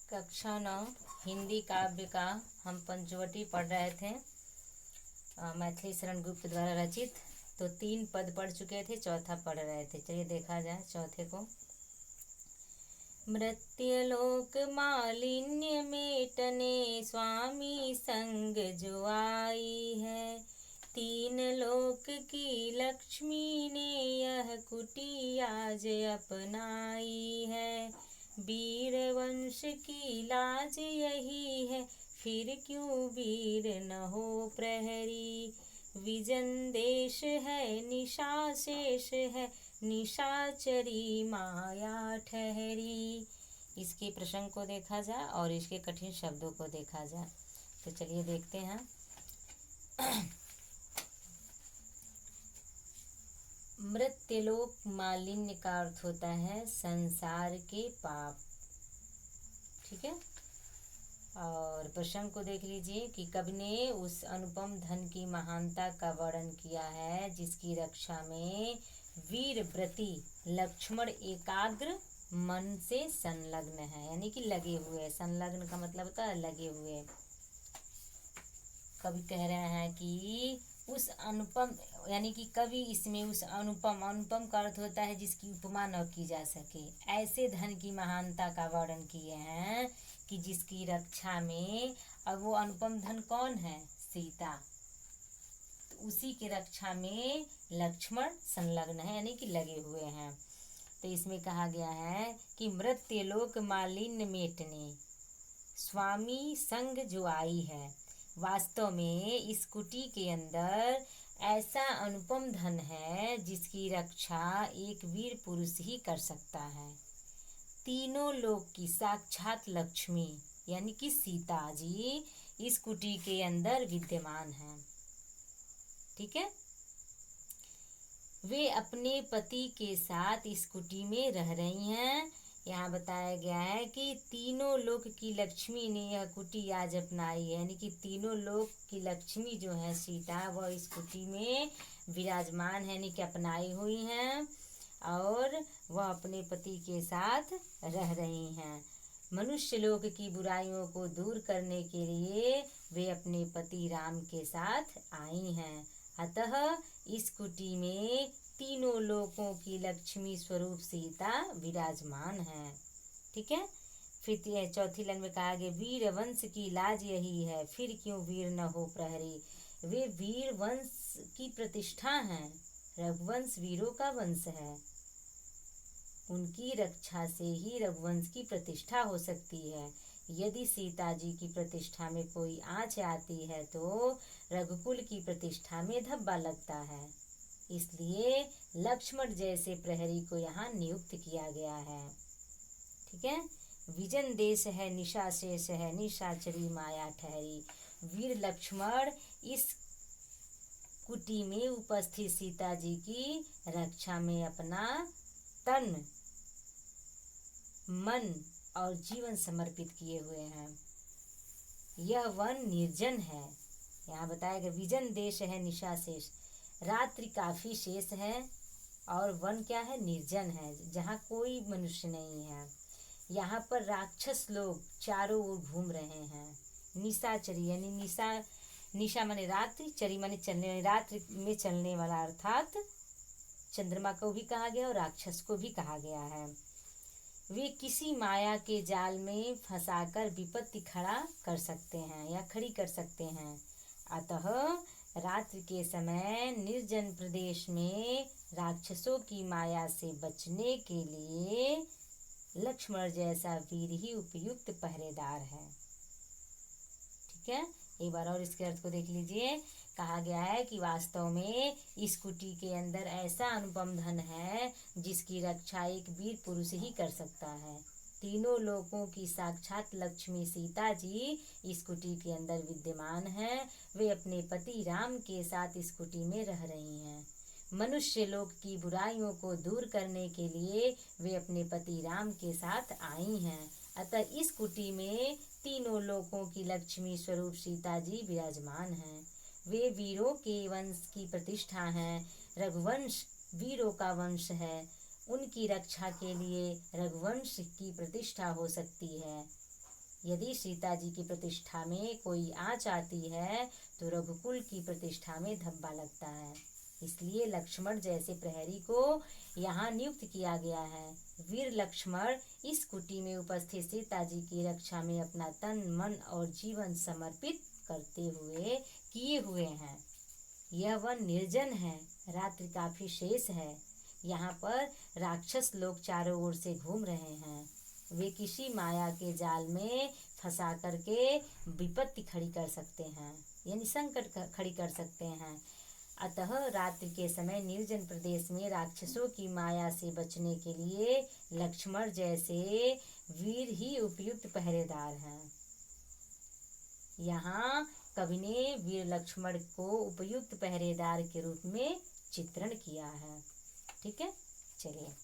कक्षा 9 हिंदी काव्य का हम पंचवटी पढ़ रहे थे। मैथिली शरण गुप्त द्वारा रचित। तो 3 पद पढ़ चुके थे, चौथा पढ़ रहे थे। चलिए देखा जाए चौथे को। मृत्युलोक मालिन्य मेटने स्वामी संग जो आई है। 3 लोक की लक्ष्मी ने यह कुटी आज अपनाई है। वीर वंश की लाज यही है, फिर क्यों वीर न हो प्रहरी। विजन देश है निशा शेष है, निशाचरी माया ठहरी। इसके प्रसंग को देखा जाए और इसके कठिन शब्दों को देखा जाए। तो चलिए देखते हैं। मृत्युलोक मालिन्य का अर्थ होता है संसार के पाप। ठीक है। और प्रसंग को देख लीजिए कि कवि ने उस अनुपम धन की महानता का वर्णन किया है जिसकी रक्षा में वीर व्रती लक्ष्मण एकाग्र मन से संलग्न है, यानी कि लगे हुए। संलग्न का मतलब होता है लगे हुए। कवि कह रहे हैं कि उस अनुपम, यानी कि कवि इसमें उस अनुपम का अर्थ होता है जिसकी उपमा न की जा सके, ऐसे धन की महानता का वर्णन किए हैं कि जिसकी रक्षा में, अब वो अनुपम धन कौन है? सीता। तो उसी के रक्षा में लक्ष्मण संलग्न है, यानी कि लगे हुए हैं। तो इसमें कहा गया है कि मृत्युलोक मालिन्य मेटने स्वामी संग जो आई है। वास्तव में इस कुटी के अंदर ऐसा अनुपम धन है जिसकी रक्षा एक वीर पुरुष ही कर सकता है। 3 लोक की साक्षात लक्ष्मी यानी कि सीता जी इस कुटी के अंदर विद्यमान है। ठीक है। वे अपने पति के साथ इस कुटी में रह रही हैं। यहाँ बताया गया है कि 3 लोक की लक्ष्मी ने यह कुटी आज अपनाई है, यानी कि 3 लोक की लक्ष्मी जो है सीता, वह इस कुटी में विराजमान है, यानी कि अपनाई हुई हैं और वह अपने पति के साथ रह रही हैं। मनुष्य लोक की बुराइयों को दूर करने के लिए वे अपने पति राम के साथ आई हैं। अतः इस कुटी में 3 लोकों की लक्ष्मी स्वरूप सीता विराजमान है। ठीक है। फिर चौथी लाइन में कहा गया वीर वंश की लाज यही है, फिर क्यों वीर न हो प्रहरी। वे वीर वंश की प्रतिष्ठा हैं। रघुवंश वीरों का वंश है। उनकी रक्षा से ही रघुवंश की प्रतिष्ठा हो सकती है। यदि सीता जी की प्रतिष्ठा में कोई आँच आती है तो रघुकुल की प्रतिष्ठा में धब्बा लगता है। इसलिए लक्ष्मण जैसे प्रहरी को यहाँ नियुक्त किया गया है। ठीक है। विजन देश है निशा शेष है, निशाचरी माया ठहरी। वीर लक्ष्मण इस कुटी में उपस्थित सीता जी की रक्षा में अपना तन मन और जीवन समर्पित किए हुए हैं। यह वन निर्जन है। यहाँ बताया गया विजन देश है निशा शेष, रात्रि काफी शेष है और वन क्या है? निर्जन है, जहाँ कोई मनुष्य नहीं है। यहाँ पर राक्षस लोग चारों ओर घूम रहे हैं। निशाचरी यानी निशा माने रात्रि, चरी माने चलने, रात्रि में चलने वाला, अर्थात चंद्रमा को भी कहा गया और राक्षस को भी कहा गया है। वे किसी माया के जाल में फंसाकर विपत्ति खड़ा कर सकते हैं या खड़ी कर सकते हैं। अतः रात्रि के समय निर्जन प्रदेश में राक्षसों की माया से बचने के लिए लक्ष्मण जैसा वीर ही उपयुक्त पहरेदार है। ठीक है। एक बार और इसके अर्थ को देख लीजिए। कहा गया है कि वास्तव में इस कुटी के अंदर ऐसा अनुपम धन है जिसकी रक्षा एक वीर पुरुष ही कर सकता है। 3 लोकों की साक्षात लक्ष्मी सीता जी इस कुटी के अंदर विद्यमान है। वे अपने पति राम के साथ इस कुटी में रह रही हैं। मनुष्य लोक की बुराइयों को दूर करने के लिए वे अपने पति राम के साथ आई हैं। अतः इस कुटी में 3 लोकों की लक्ष्मी स्वरूप सीता जी विराजमान हैं। वे वीरों के वंश की प्रतिष्ठा हैं। रघुवंश वीरों का वंश है। उनकी रक्षा के लिए रघुवंश की प्रतिष्ठा हो सकती है। यदि सीता जी की प्रतिष्ठा में कोई आँच आती है तो रघुकुल की प्रतिष्ठा में धब्बा लगता है। इसलिए लक्ष्मण जैसे प्रहरी को यहाँ नियुक्त किया गया है। वीर लक्ष्मण इस कुटी में उपस्थित सीता जी की रक्षा में अपना तन मन और जीवन समर्पित करते हुए किए हुए हैं। यह वन निर्जन है, रात्रि काफी शेष है। यहाँ पर राक्षस लोग चारों ओर से घूम रहे हैं। वे किसी माया के जाल में फंसा करके विपत्ति खड़ी कर सकते हैं, यानी संकट खड़ी कर सकते हैं। अतः रात्रि के समय निर्जन प्रदेश में राक्षसों की माया से बचने के लिए लक्ष्मण जैसे वीर ही उपयुक्त पहरेदार हैं। यहाँ कवि ने वीर लक्ष्मण को उपयुक्त पहरेदार के रूप में चित्रण किया है। ठीक है, चलिए।